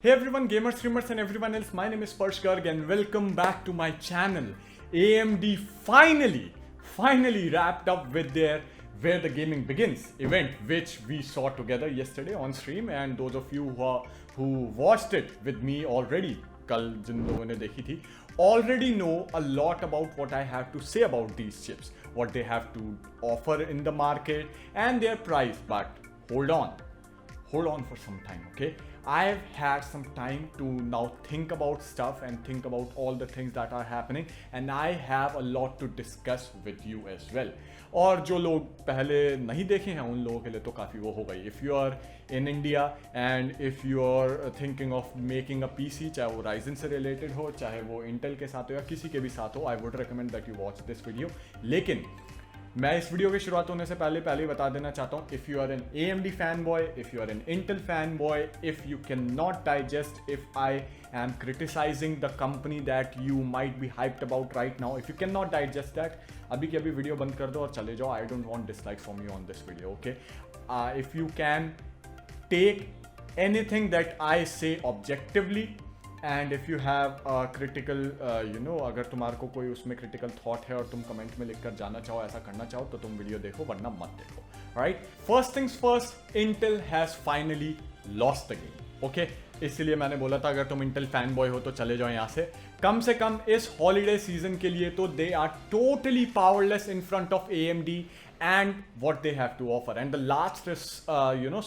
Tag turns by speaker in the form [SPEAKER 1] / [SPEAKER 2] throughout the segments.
[SPEAKER 1] Hey everyone, gamers, streamers and everyone else, my name is Sparsh Garg and welcome back to my channel. AMD finally wrapped up with their Where the Gaming Begins event, which we saw together yesterday on stream, and those of you who watched it with me already, कल जिन लोगों ने देखी थी, already know a lot about what I have to say about these chips, what they have to offer in the market and their price. But hold on for some time, okay? I've had some time to now think about stuff and think about all the things that are happening, and I have a lot to discuss with you as well. और जो लोग पहले नहीं देखे हैं उन लोगों के लिए तो काफ़ी वो हो गई. If you are in India and if you are thinking of making a PC, चाहे वो Ryzen से related हो, चाहे वो Intel के साथ हो या किसी के भी साथ हो, I would recommend that you watch this video. लेकिन मैं इस वीडियो की शुरुआत होने से पहले बता देना चाहता हूँ, if you are an AMD fanboy, if you are an Intel fanboy, if you cannot digest, if I am criticizing the company that you might be hyped about right now, if you cannot digest that, अभी की अभी video बंद कर दो और चले जाओ. I don't want dislikes from you on this video, okay? If you can take anything that I say objectively, and if you have critical अगर तुम्हारे को कोई उसमें क्रिटिकल थॉट है और तुम कमेंट में लिख कर जाना चाहो, ऐसा करना चाहो, तो तुम वीडियो देखो, वरना मत देखो. Right, first things first, Intel has finally lost the game. Okay, इसलिए मैंने बोला था अगर तुम इंटेल फैन बॉय हो तो चले जाओ यहाँ से कम इस हॉलीडे सीजन के लिए. तो they are totally powerless in front of AMD and what they have to offer, and the last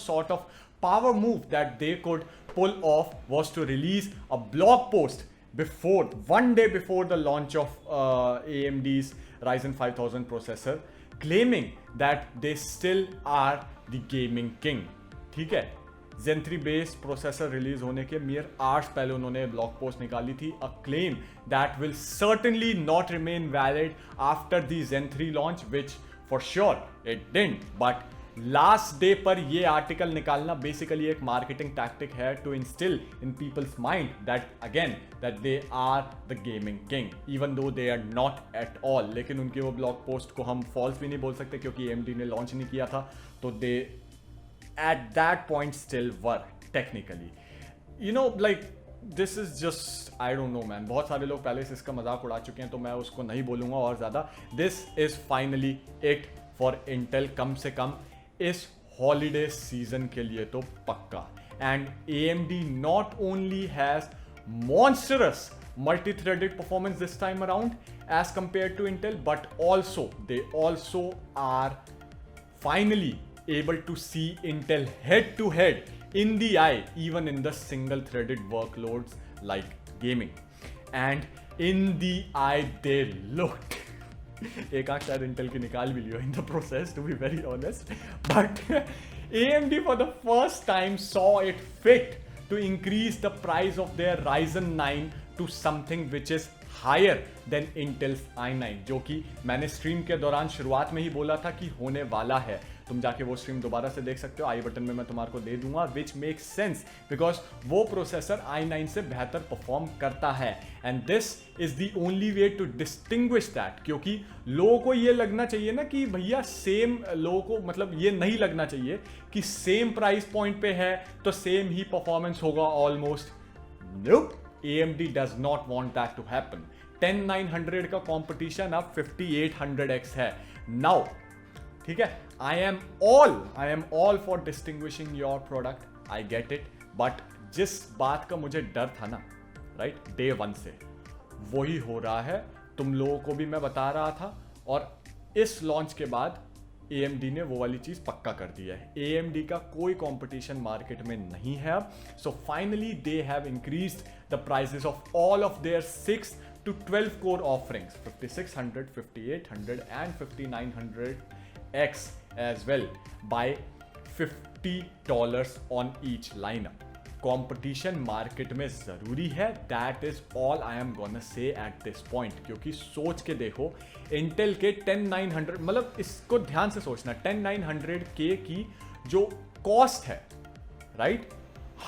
[SPEAKER 1] sort of power move that they could pull off was to release a blog post one day before the launch of AMD's Ryzen 5000 processor, claiming that they still are the gaming king. ठीक है, Zen 3 based processor release होने के mere hours पहले उन्होंने blog post निकाली थी, a claim that will certainly not remain valid after the Zen 3 launch, which for sure it didn't. But last day पर ये आर्टिकल निकालना बेसिकली एक मार्केटिंग टैक्टिक है to instill in people's mind that they are the gaming king, even though they are not at all. लेकिन उनके वो blog post को हम फॉल्स भी नहीं बोल सकते क्योंकि AMD ने लॉन्च नहीं किया था, तो they at that point still were technically like this is just I don't know man. बहुत सारे लोग पहले से इसका मजाक उड़ा चुके हैं तो मैं उसको नहीं बोलूंगा और ज़्यादा. This is finally it for Intel, कम से कम इस हॉलीडे सीजन के लिए तो पक्का. And AMD not only has monstrous multi-threaded performance this time around as compared to Intel, but they also are finally able to see Intel head to head in the eye, even in the single threaded workloads like gaming. And in the eye they looked एक आंख शायद Intel की निकाल भी लियो in the process, to be very honest. But AMD for the first time saw it fit to increase the price of their Ryzen 9 to something which is higher than Intel's i9, जो कि मैंने stream के दौरान शुरुआत में ही बोला था कि होने वाला है. तुम जाके वो स्ट्रीम दोबारा से देख सकते हो, आई बटन में मैं तुम्हारे को दे दूंगा, विच मेक्स सेंस बिकॉज वो प्रोसेसर i9 से बेहतर परफॉर्म करता है. And this is the only way to distinguish that, क्योंकि लोगों को ये लगना चाहिए ना कि भैया सेम, लोगों को मतलब ये नहीं लगना चाहिए कि सेम प्राइस पॉइंट पे है तो सेम ही परफॉर्मेंस होगा almost. Nope, AMD does not want that to happen. 10900 का कंपटीशन अब 5800X है नाउ. ठीक है, I am all for distinguishing your product, I get it, but जिस बात का मुझे डर था ना, राइट, डे 1 से वही हो रहा है. तुम लोगों को भी मैं बता रहा था, और इस लॉन्च के बाद AMD ने वो वाली चीज पक्का कर दी है. AMD का कोई कंपटीशन मार्केट में नहीं है अब. So finally they have increased the prices of all of their 6 to 12 core offerings, 5600, 5800 and 5900X as well, by $50 on each lineup. Competition market में जरूरी है, that is all I am gonna say at this point. क्योंकि सोच के देखो, Intel के 10900, मतलब इसको ध्यान से सोचना, 10900K की जो कॉस्ट है, राइट,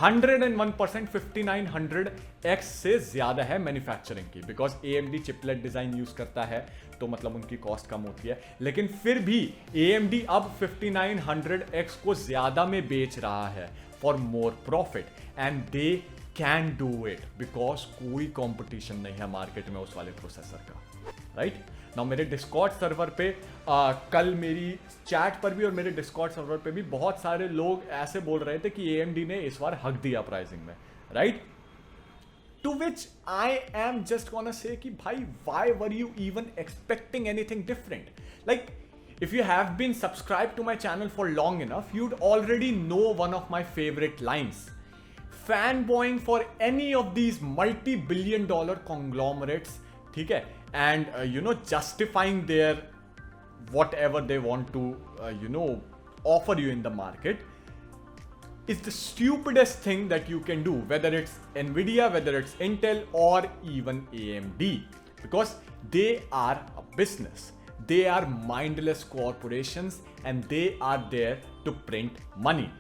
[SPEAKER 1] 101% 5900X से ज्यादा है मैन्युफैक्चरिंग की, बिकॉज AMD चिपलेट डिजाइन यूज करता है तो मतलब उनकी कॉस्ट कम होती है. लेकिन फिर भी AMD अब 5900X को ज्यादा में बेच रहा है for more profit, and they can do it because कोई कंपटीशन नहीं है मार्केट में उस वाले प्रोसेसर का, राइट नाउ। मेरे डिस्कॉर्ड सर्वर पे कल मेरी चैट पर भी और मेरे डिस्कॉर्ड सर्वर पे भी बहुत सारे लोग ऐसे बोल रहे थे कि AMD ने इस बार हक दिया प्राइसिंग में, right. To which I am just gonna say कि भाई why were you even expecting anything different? Like if you have been subscribed to my channel for long enough, you'd already know one of my favorite lines. Fanboying for any of these multi-billion dollar conglomerates, ठीक है, and justifying their whatever they want to offer you in the market is the stupidest thing that you can do, whether it's Nvidia, whether it's Intel, or even AMD, because they are a business. They are mindless corporations and they are there to print money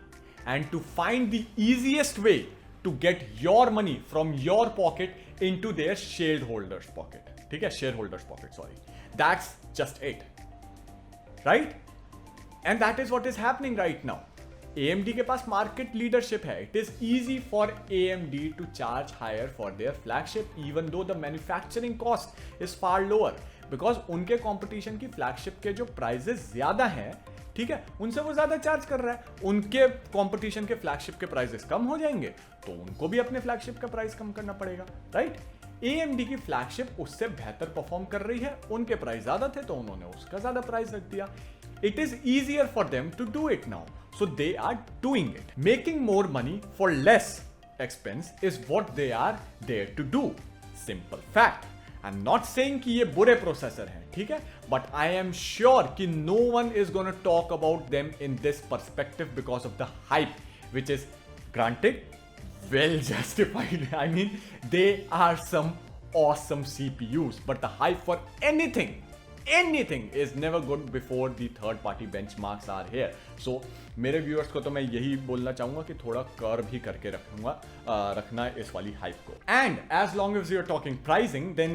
[SPEAKER 1] and to find the easiest way to get your money from your pocket into their shareholders pocket. ठीक है, shareholders pocket, sorry. That's just it, right? And that is what is happening right now. AMD के पास market leadership है. It is easy for AMD to charge higher for their flagship even though the manufacturing cost is far lower, because उनके competition की flagship के जो prices ज्यादा हैं, ठीक है, उनसे वो ज्यादा चार्ज कर रहा है. उनके कंपटीशन के फ्लैगशिप के प्राइजेस कम हो जाएंगे तो उनको भी अपने फ्लैगशिप का प्राइस कम करना पड़ेगा, राइट. AMD की फ्लैगशिप उससे बेहतर परफॉर्म कर रही है, उनके प्राइस ज्यादा थे तो उन्होंने उसका ज्यादा प्राइस रख दिया. It is easier for them to do it now, so they are doing it. Making more money for less expense is what they are there to do. Simple fact. I'm not saying कि ये बुरे processor हैं, ठीक है, but I am sure कि no one is gonna talk about them in this perspective because of the hype, which is granted well justified. I mean, they are some awesome CPUs, but the hype for anything is never good before the third party benchmarks are here. So मेरे viewers को तो मैं यही बोलना चाहूंगा कि थोड़ा curve ही करके रखना इस वाली हाइप को. And as long as you're talking pricing, then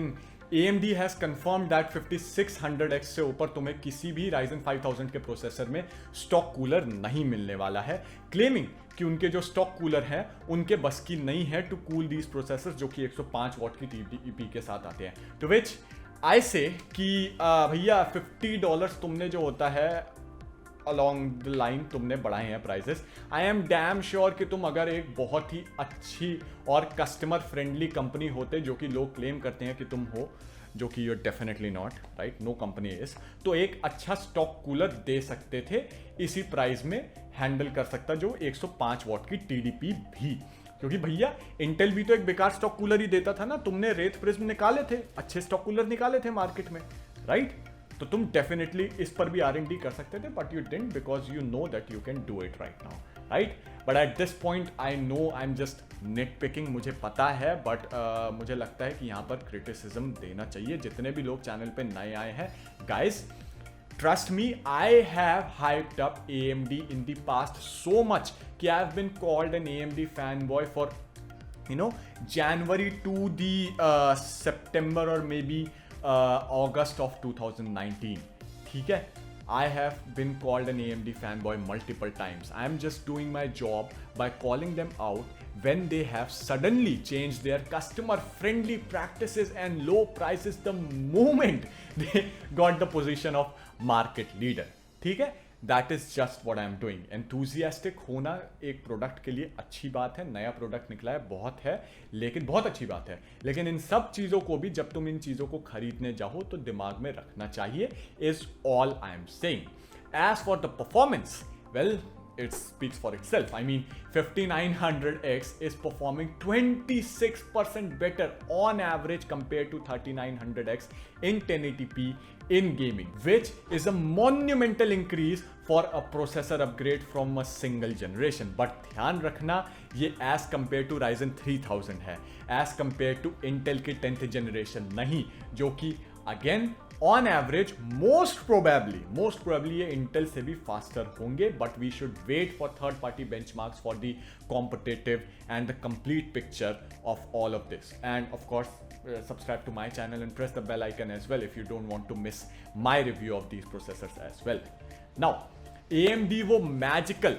[SPEAKER 1] AMD has confirmed that 5600X से ऊपर तुम्हें किसी भी Ryzen 5000 के प्रोसेसर में स्टॉक कूलर नहीं मिलने वाला है, क्लेमिंग कि उनके जो स्टॉक कूलर हैं उनके बस की नहीं है टू कूल दीज प्रोसेसर्स जो कि 105 वॉट की TDP के साथ आते हैं. टू विच आई से कि भैया $50 तुमने जो होता है अलॉन्ग द लाइन तुमने बढ़ाए हैं prices. I am damn sure कि तुम अगर एक बहुत ही अच्छी और कस्टमर फ्रेंडली कंपनी होते जो कि लोग क्लेम करते हैं कि तुम हो, जो कि you're definitely not, right, no company is, तो एक अच्छा स्टॉक कूलर दे सकते थे इसी प्राइस में, हैंडल कर सकता जो 105 वॉट की TDP भी. क्योंकि भैया इंटेल भी तो एक बेकार स्टॉक कूलर ही देता था ना. तुमने रेथ प्रिज्म निकाले थे, अच्छे स्टॉक कूलर निकाले थे मार्केट में, राइट. तो तुम डेफिनेटली इस पर भी R&D कर सकते थे, but you didn't because you know that you can do it right now, right. But at this point I know I am just net picking, मुझे पता है, बट मुझे लगता है कि यहाँ पर क्रिटिसिज्म देना चाहिए. जितने भी लोग चैनल पे नए आए हैं, guys, trust me, I have hyped up AMD in the past so much कि I've been called an AMD fanboy for January to the September or maybe August of 2019. ठीक है, I have been called an AMD fanboy multiple times. I am just doing my job by calling them out when they have suddenly changed their customer friendly practices and low prices the moment they got the position of market leader. ठीक है, that is just what I am doing. Enthusiastic होना एक product के लिए अच्छी बात है, नया प्रोडक्ट निकला है, बहुत है, लेकिन बहुत अच्छी बात है, लेकिन इन सब चीज़ों को भी जब तुम इन चीज़ों को खरीदने जाओ तो दिमाग में रखना चाहिए, is all I am saying. As for the performance, well, it speaks for itself. I mean, 5900X is performing 26% better on average compared to 3900X in 1080p in gaming, which is a monumental increase for a processor upgrade from a single generation. But ध्यान रखना, ये as compared to Ryzen 3000 है, as compared to Intel की 10th generation नहीं, जो कि again on average most probably ये Intel से भी faster होंगे, but we should wait for third party benchmarks for the competitive and the complete picture of all of this. And of course, subscribe to my channel and press the bell icon as well if you don't want to miss my review of these processors as well. Now, AMD वो magical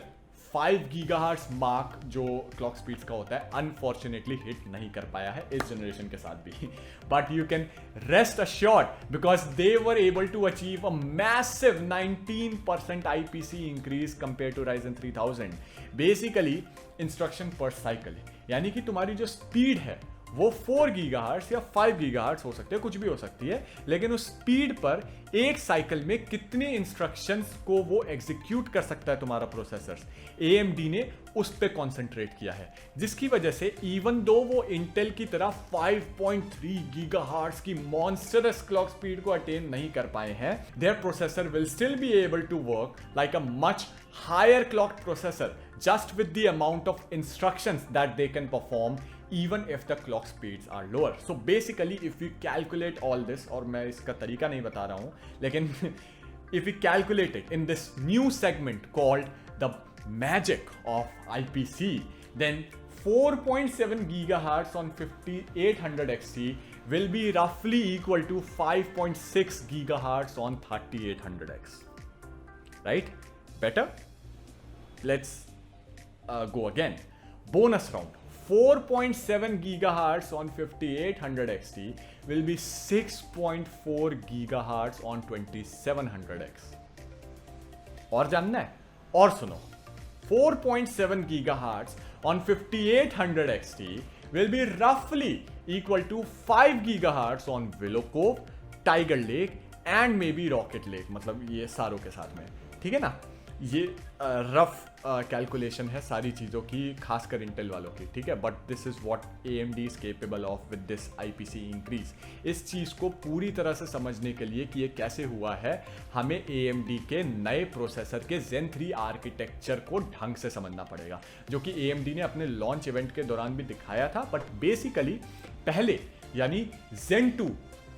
[SPEAKER 1] 5 gigahertz mark जो clock speeds का होता है unfortunately hit नहीं कर पाया है इस जनरेशन के साथ भी. But you can rest assured because they were able to achieve a massive 19% IPC increase compare to Ryzen 3000. Basically instruction per cycle, यानी कि तुम्हारी जो स्पीड है वो 4 गीगाहर्ट्ज या 5 गीगाहर्ट्ज हो सकते हैं, कुछ भी हो सकती है, लेकिन उस स्पीड पर एक साइकिल में कितने इंस्ट्रक्शंस को वो एग्जीक्यूट कर सकता है तुम्हारा प्रोसेसर, AMD ने उस पे कॉन्सेंट्रेट किया है, जिसकी वजह से इवन दो वो इंटेल की तरह 5.3 गीगाहर्ट्ज की मॉन्स्टरस क्लॉक स्पीड को अटेन नहीं कर पाए हैं, their processor will still be able to work like a much higher clocked processor just with the amount of instructions that they can perform even if the clock speeds are lower. So basically if we calculate all this, और मैं इसका तरीका नहीं बता रहा हूँ, लेकिन if we calculate it in this new segment called the magic of IPC, then 4.7 gigahertz on 5800 XT will be roughly equal to 5.6 gigahertz on 3800X. Right? Better? Let's go again. Bonus round. 4.7 gigahertz on 5800 XT will be 6.4 gigahertz on 2700X. और जानना है? और सुनो. 4.7 gigahertz on 5800 XT will be roughly equal to 5 gigahertz on Willow Cove, Tiger Lake and maybe Rocket Lake. मतलब ये सारों के साथ में, ठीक है ना? ये रफ कैलकुलेशन है सारी चीज़ों की, खासकर इंटेल वालों की, ठीक है. But this is what AMD is capable of with this IPC increase. इस चीज़ को पूरी तरह से समझने के लिए कि ये कैसे हुआ है, हमें AMD के नए प्रोसेसर के Zen 3 आर्किटेक्चर को ढंग से समझना पड़ेगा, जो कि AMD ने अपने लॉन्च इवेंट के दौरान भी दिखाया था. बट बेसिकली पहले यानी Zen 2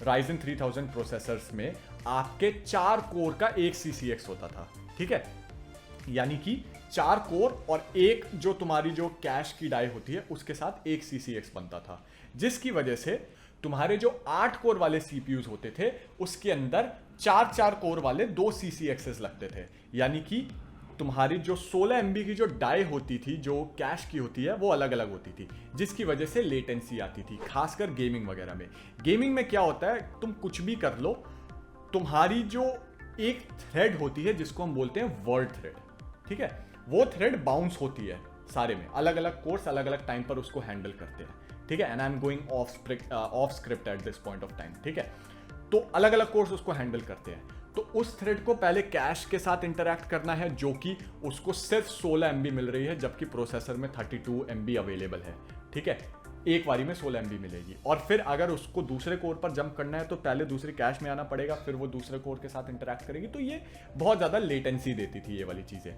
[SPEAKER 1] Ryzen 3000 प्रोसेसर्स में आपके 4 कोर का एक CCX होता था, ठीक है. यानी कि 4 कोर और एक जो तुम्हारी जो कैश की डाई होती है उसके साथ एक CCX बनता था, जिसकी वजह से तुम्हारे जो 8 कोर वाले CPUs होते थे उसके अंदर 4 कोर वाले 2 CCXs लगते थे. यानी कि तुम्हारी जो 16 MB की जो डाई होती थी, जो कैश की होती है, वो अलग अलग होती थी, जिसकी वजह से लेटेंसी आती थी, खासकर गेमिंग वगैरह में. गेमिंग में क्या होता है, तुम कुछ भी कर लो, तुम्हारी जो एक थ्रेड होती है जिसको हम बोलते हैं वर्ड थ्रेड, ठीक है, वो थ्रेड बाउंस होती है सारे में, अलग अलग कोर्स अलग अलग टाइम पर उसको हैंडल करते हैं, ठीक है. And I am going of script at this point of time, ठीक है. तो अलग अलग कोर्स उसको हैंडल करते हैं. तो उस थ्रेड को पहले कैश के साथ इंटरैक्ट करना है, जो कि उसको सिर्फ 16 MB मिल रही है, जबकि प्रोसेसर में 32 MB अवेलेबल है, ठीक है. एक बारी में 16 MB मिलेगी. और फिर अगर उसको दूसरे कोर पर जंप करना है तो पहले दूसरे कैश में आना पड़ेगा, फिर वो दूसरे कोर के साथ इंटरैक्ट करेगी. तो ये बहुत ज़्यादा लेटेंसी देती थी ये वाली चीज़ें.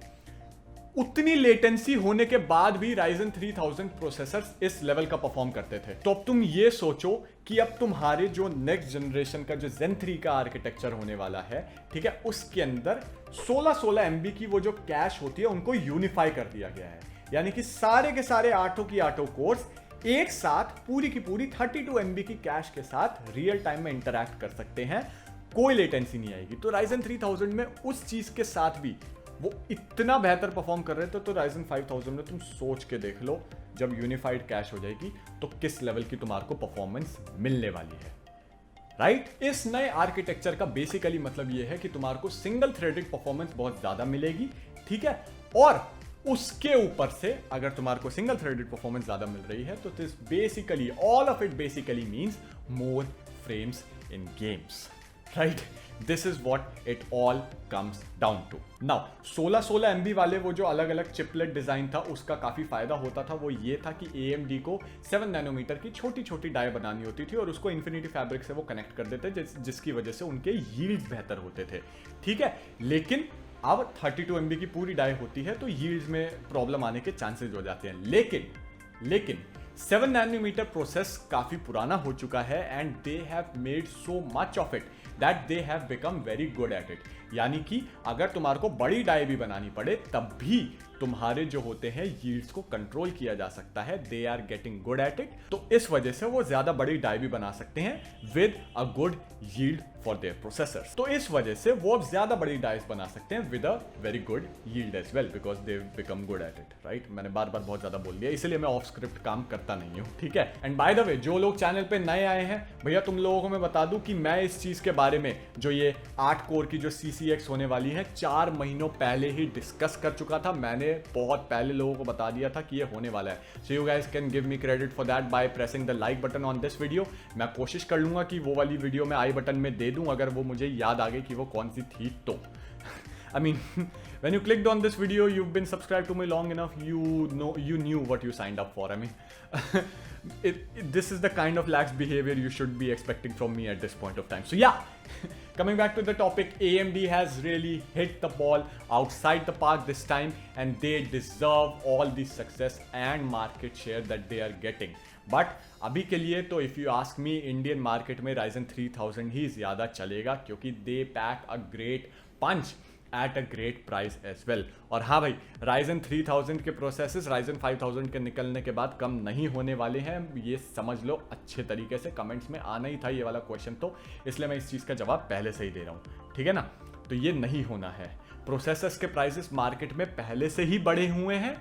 [SPEAKER 1] उतनी लेटेंसी होने के बाद भी Ryzen 3000 प्रोसेसर्स इस लेवल का परफॉर्म करते थे. तो अब तुम ये सोचो कि अब तुम्हारे जो नेक्स्ट जनरेशन का जो Zen 3 का आर्किटेक्चर होने वाला है, ठीक है, उसके अंदर 16 MB की वो जो कैश होती है उनको यूनिफाई कर दिया गया है. यानी कि सारे के सारे 8 कोर्स एक साथ पूरी की पूरी 32 MB की कैश के साथ रियल टाइम में इंटरैक्ट कर सकते हैं, कोई लेटेंसी नहीं आएगी. तो Ryzen 3000 में उस चीज के साथ भी वो इतना बेहतर परफॉर्म कर रहे थे. तो Ryzen 5000 में तुम सोच के देख लो, जब यूनिफाइड कैश हो जाएगी तो किस लेवल की तुम्हारे को परफॉर्मेंस मिलने वाली है, राइट. इस नए आर्किटेक्चर का बेसिकली मतलब ये है कि तुम्हारे को सिंगल थ्रेडेड परफॉर्मेंस बहुत ज्यादा मिलेगी, ठीक है. और उसके ऊपर से अगर तुम्हारे को सिंगल थ्रेडेड परफॉर्मेंस ज्यादा मिल रही है तो this basically all of it basically means more frames in games, right. This is what it all comes down to. Now 16 MB वाले वो जो अलग अलग चिपलेट डिजाइन था, उसका काफी फायदा होता था. वो ये था कि AMD को 7 नैनोमीटर की छोटी छोटी डाई बनानी होती थी और उसको इन्फिनिटी फैब्रिक से वो कनेक्ट कर देते, जिसकी वजह से उनके यील्ड्स बेहतर होते थे, ठीक है. लेकिन अब 32 MB की पूरी डाई होती है तो यील्ड्स में प्रॉब्लम आने के चांसेस हो जाते हैं. लेकिन 7 नैनोमीटर प्रोसेस काफी पुराना हो चुका है and they have made so much of it that they have become very good at it. यानी कि अगर तुम्हारे को बड़ी डाई भी बनानी पड़े तब भी तुम्हारे जो होते हैं यील्ड्स को कंट्रोल किया जा सकता है, they are getting good at it. तो इस वजह से वो ज्यादा बड़ी डाई भी बना सकते हैं with a good yield for their processors. तो इस वजह से वो अब ज्यादा बड़ी डाइस बना सकते हैं with a very good yield as well, because they become good at it, right. मैंने बार बार बहुत ज्यादा बोल दिया, इसलिए मैं ऑफ स्क्रिप्ट काम करता नहीं हूँ, ठीक है। एंड बाय द वे, जो लोग चैनल पे नए आए हैं, भैया तुम लोगों को मैं बता दूं कि मैं इस चीज के बारे में, जो ये 8 कोर की जो CCX होने वाली है, 4 महीनों पहले ही डिस्कस कर चुका था। मैंने बहुत पहले लोगों को बता दिया था कि ये होने वाला है। So you guys can give me credit for that by pressing the like button on this video. मैं कोशिश कर लूंगा कि वो वाली वीडियो मैं आई बटन में दे दूं, अगर वो मुझे याद आ गई कि वो कौन सी थी तो। I mean, when you clicked on this video, you've been subscribed to me long enough. You knew what you signed up for. I mean, this is the kind of lax behavior you should be expecting from me at this point of time. So yeah, coming back to the topic, AMD has really hit the ball outside the park this time, and they deserve all the success and market share that they are getting. But अभी के लिए तो if you ask me, Indian market में Ryzen 3000 ही ज़्यादा चलेगा, क्योंकि they pack a great punch at a great price as well. और हाँ भाई, Ryzen 3000 के प्रोसेसेस Ryzen 5000 के निकलने के बाद कम नहीं होने वाले हैं, ये समझ लो अच्छे तरीके से। कमेंट्स में आना ही था ये वाला क्वेश्चन, तो इसलिए मैं इस चीज़ का जवाब पहले से ही दे रहा हूँ, ठीक है ना। तो ये नहीं होना है। प्रोसेसर्स के प्राइसेस मार्केट में पहले से ही बढ़े हुए हैं,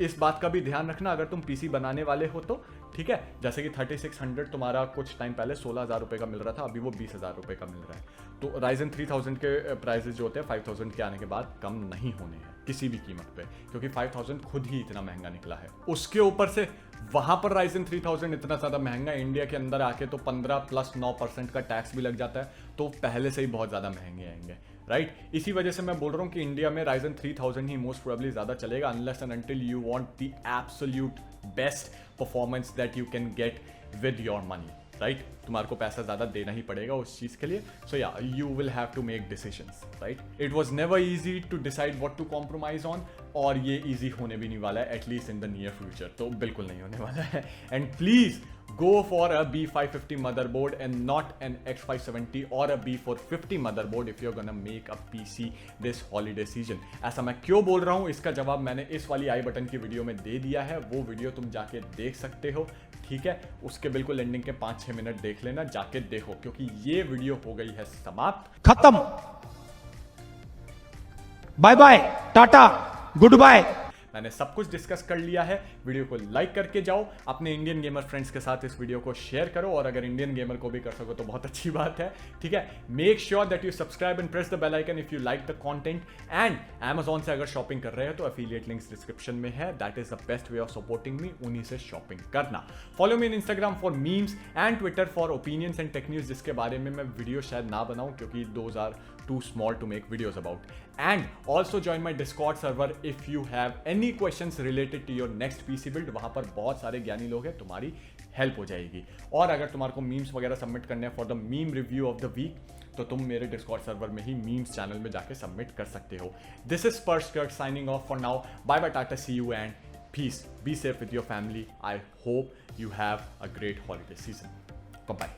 [SPEAKER 1] इस बात का भी ध्यान रखना अगर तुम पीसी बनाने वाले हो तो, ठीक है। जैसे कि 3600 तुम्हारा कुछ टाइम पहले 16,000 रुपये का मिल रहा था, अभी वो 20,000 रुपये का मिल रहा है। तो Ryzen 3000 के प्राइसेस जो होते हैं 5000 के आने के बाद कम नहीं होने हैं किसी भी कीमत पे, क्योंकि 5000 खुद ही इतना महंगा निकला है। उसके ऊपर से वहां पर Ryzen 3000 इतना ज़्यादा महंगा, इंडिया के अंदर आके तो 15+9% का टैक्स भी लग जाता है, तो पहले से ही बहुत ज़्यादा महंगे आएंगे, राइट। इसी वजह से मैं बोल रहा हूँ कि इंडिया में Ryzen 3000 ही मोस्ट प्रोबेबली ज़्यादा चलेगा, unless and until you want the absolute best performance that you can get with your money, right. तुम्हारे को पैसा ज़्यादा देना ही पड़ेगा उस चीज़ के लिए। So yeah, you will have to make decisions, right. It was never easy to decide what to compromise on, और ये ईजी होने भी नहीं वाला है, at least in the near future, तो बिल्कुल नहीं होने वाला है। And please go for a B550 motherboard and not an X570 or a B450 motherboard if you're gonna make a PC this holiday season. ऐसा मैं क्यों बोल रहा हूँ, इसका जवाब मैंने इस वाली आई बटन की वीडियो में दे दिया है। वो वीडियो तुम जाके देख सकते हो, ठीक है। उसके बिल्कुल एंडिंग के 5-6 मिनट देख लेना, जाके देखो, क्योंकि ये वीडियो हो गई है समाप्त,
[SPEAKER 2] खत्म, bye bye, tata, goodbye.
[SPEAKER 1] मैंने सब कुछ डिस्कस कर लिया है। वीडियो को लाइक करके जाओ, अपने इंडियन गेमर फ्रेंड्स के साथ इस वीडियो को शेयर करो, और अगर इंडियन गेमर को भी कर सको तो बहुत अच्छी बात है, ठीक है। Make sure that you subscribe and press the bell icon if you like the content. And Amazon से अगर शॉपिंग कर रहे हो तो एफिलिएट लिंक्स डिस्क्रिप्शन में है, that is the best way of supporting me, उन्हीं से शॉपिंग करना। Follow me in Instagram for memes and Twitter for opinions and tech news, जिसके बारे में मैं वीडियो शायद ना बनाऊं क्योंकि those are too small to make videos about. And also join my Discord server if you have any questions related to your next PC build. वहाँ पर बहुत सारे ज्ञानी लोग हैं, तुम्हारी हेल्प हो जाएगी। और अगर तुम्हारे को मीम्स वगैरह सबमिट करने हैं for the meme review of the week, तो तुम मेरे डिस्कॉर्ड सर्वर में ही मीम्स चैनल में जाके सबमिट कर सकते हो। This is Sparsh Kurt signing off for now. Bye bye, टाटा, see you and peace. Be safe with your family. I hope you have a great holiday season. Bye-bye.